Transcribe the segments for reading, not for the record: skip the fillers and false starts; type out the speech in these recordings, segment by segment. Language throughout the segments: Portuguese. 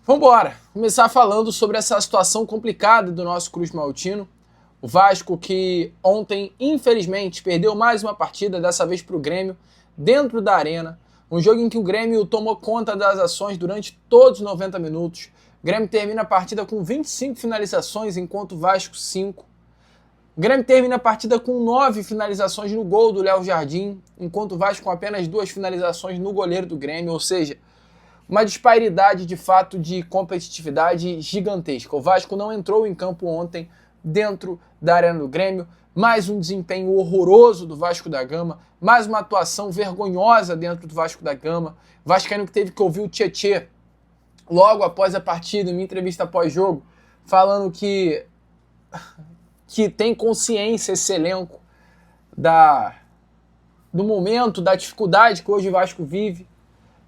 Vambora! Começar falando sobre essa situação complicada do nosso Cruz Maltino. O Vasco que ontem, infelizmente, perdeu mais uma partida, dessa vez para o Grêmio, dentro da Arena. Um jogo em que o Grêmio tomou conta das ações durante todos os 90 minutos. O Grêmio termina a partida com 25 finalizações, enquanto o Vasco 5. O Grêmio termina a partida com 9 finalizações no gol do Léo Jardim, enquanto o Vasco com apenas 2 finalizações no goleiro do Grêmio, ou seja, uma disparidade de fato de competitividade gigantesca. O Vasco não entrou em campo ontem dentro da Arena do Grêmio, mais um desempenho horroroso do Vasco da Gama, mais uma atuação vergonhosa dentro do Vasco da Gama. O vascaíno que teve que ouvir o Tietê logo após a partida, em uma entrevista pós-jogo, falando que tem consciência esse elenco do momento, da dificuldade que hoje o Vasco vive.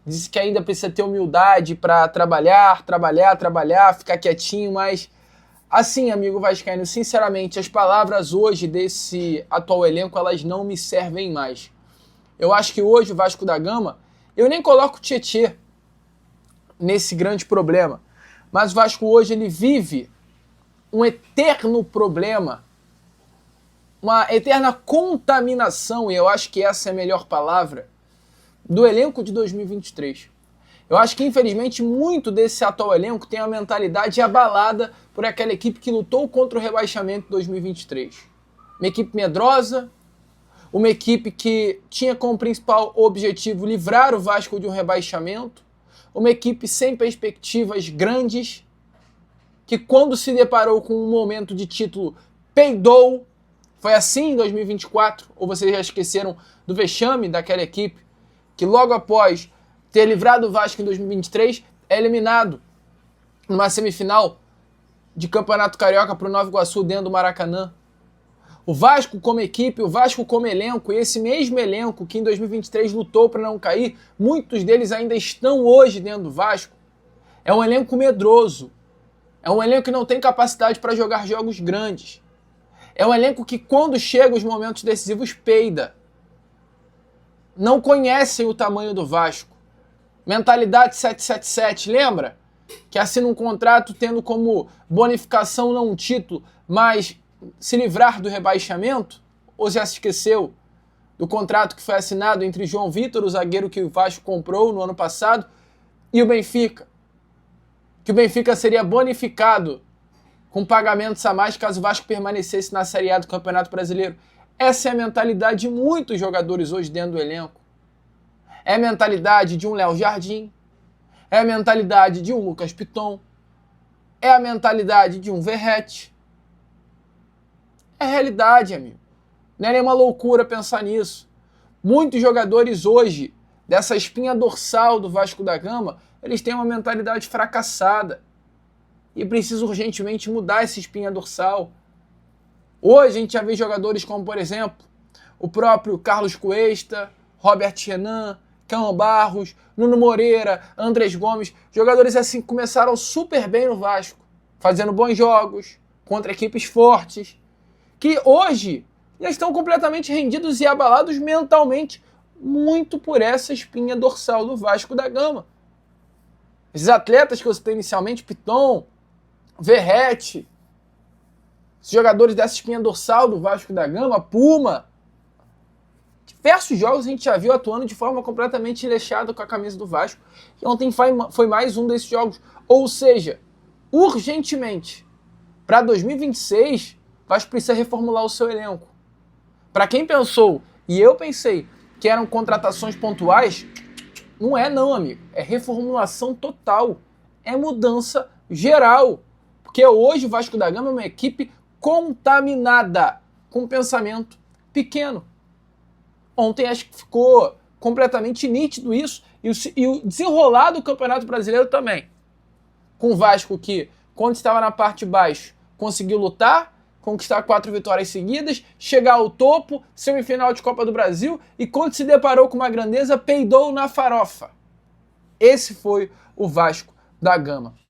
Disse que ainda precisa ter humildade para trabalhar, ficar quietinho, mas assim, amigo vascaíno, sinceramente, as palavras hoje desse atual elenco, elas não me servem mais. Eu acho que hoje o Vasco da Gama, eu nem coloco o Tietê nesse grande problema, mas o Vasco hoje ele vive um eterno problema, uma eterna contaminação, e eu acho que essa é a melhor palavra, do elenco de 2023. Eu acho que, infelizmente, muito desse atual elenco tem a mentalidade abalada por aquela equipe que lutou contra o rebaixamento de 2023. Uma equipe medrosa, uma equipe que tinha como principal objetivo livrar o Vasco de um rebaixamento, uma equipe sem perspectivas grandes, que quando se deparou com um momento de título, peidou. Foi assim em 2024? Ou vocês já esqueceram do vexame daquela equipe que logo após ter livrado o Vasco em 2023, é eliminado numa semifinal de Campeonato Carioca para o Nova Iguaçu dentro do Maracanã? O Vasco como equipe, o Vasco como elenco, e esse mesmo elenco que em 2023 lutou para não cair, muitos deles ainda estão hoje dentro do Vasco, é um elenco medroso, é um elenco que não tem capacidade para jogar jogos grandes, é um elenco que quando chega os momentos decisivos peida. Não conhecem o tamanho do Vasco. Mentalidade 777, lembra? Que assina um contrato tendo como bonificação não um título, mas se livrar do rebaixamento? Ou já se esqueceu do contrato que foi assinado entre João Vitor, o zagueiro que o Vasco comprou no ano passado, e o Benfica? Que o Benfica seria bonificado com pagamentos a mais caso o Vasco permanecesse na Série A do Campeonato Brasileiro. Essa é a mentalidade de muitos jogadores hoje dentro do elenco. É a mentalidade de um Léo Jardim, é a mentalidade de um Lucas Piton, é a mentalidade de um Verratti. É realidade, amigo. Não é nenhuma loucura pensar nisso. Muitos jogadores hoje, dessa espinha dorsal do Vasco da Gama, eles têm uma mentalidade fracassada. E precisa urgentemente mudar essa espinha dorsal. Hoje a gente já vê jogadores como, por exemplo, o próprio Carlos Cuesta, Robert Renan, Cão Barros, Nuno Moreira, Andrés Gomes, jogadores assim que começaram super bem no Vasco, fazendo bons jogos, contra equipes fortes, que hoje já estão completamente rendidos e abalados mentalmente, muito por essa espinha dorsal do Vasco da Gama. Esses atletas que eu citei inicialmente, Piton, Verratti, os jogadores dessa espinha dorsal do Vasco da Gama, Puma, diversos jogos a gente já viu atuando de forma completamente desleixada com a camisa do Vasco. E ontem foi mais um desses jogos. Ou seja, urgentemente, para 2026, o Vasco precisa reformular o seu elenco. Para quem pensou, e eu pensei, que eram contratações pontuais, não é não, amigo. É reformulação total. É mudança geral. Porque hoje o Vasco da Gama é uma equipe contaminada, com um pensamento pequeno. Ontem acho que ficou completamente nítido isso, e o desenrolar do Campeonato Brasileiro também. Com o Vasco que, quando estava na parte de baixo, conseguiu lutar, conquistar 4 vitórias seguidas, chegar ao topo, semifinal de Copa do Brasil, e quando se deparou com uma grandeza, peidou na farofa. Esse foi o Vasco da Gama.